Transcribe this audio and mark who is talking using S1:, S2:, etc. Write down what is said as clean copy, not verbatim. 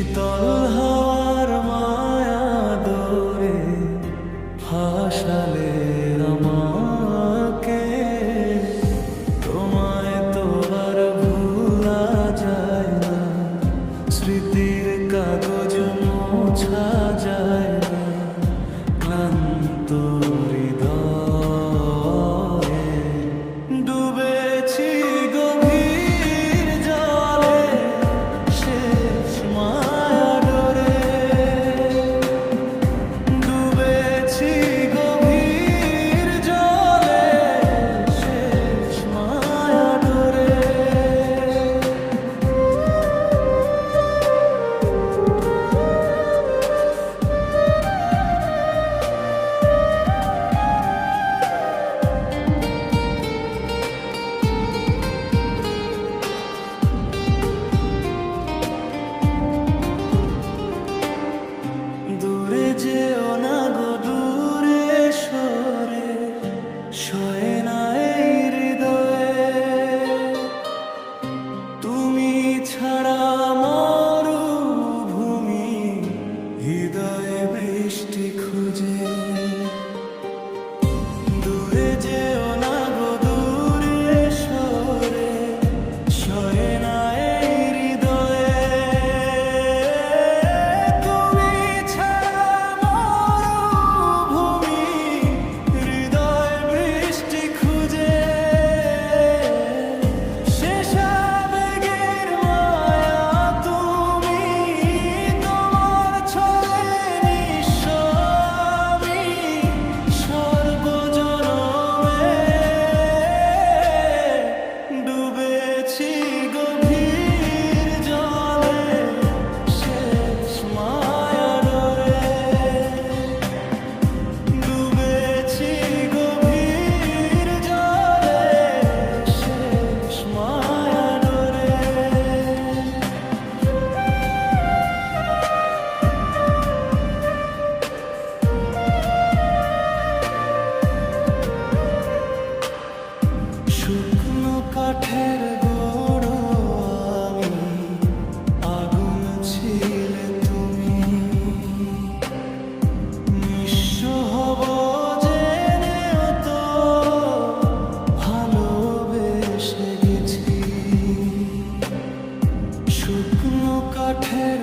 S1: শীতল হাওয়ার মায়া দোরে ভাসালে আমাকে, তোমায় তো আর ভোলা যায় না, স্মৃতির কাগজ মোছা যায় না, ক্লান্ত হৃদয়ে ডুবেছি গভীর জলে, শেষ মায়া ডোরে ডুবেছি গভীর জলে, শেষ মায়া ডোরে। দূরে যেও না গো, দূরে সরে শোয় না এই হৃদয়ে, তুমি ছাড়া মরুভূমি হৃদয়ে বৃষ্টি খুঁজে। দূরে যেও না গো, দূরে সরে শোয় না এই হৃদয়ে, তুমি ছাড়া মরুভূমি হৃদয়ে বৃষ্টি খুঁজে। শেষ আবেগের মায়া তুমি, তোমার ছলে নিঃস্ব আমি সর্বজনমে, ডুবেছি গভীর জলে, শেষ মায়া ডোরে ডুবেছি গভীর জলে, শেষ মায়া ডোরে। শুকনো কাঠের গুঁড়ো আমি, আগুন ছিলে তুমি, নিঃস্ব হব জেনেও তো ভালোবেসে গেছি। শুকনো কাঠের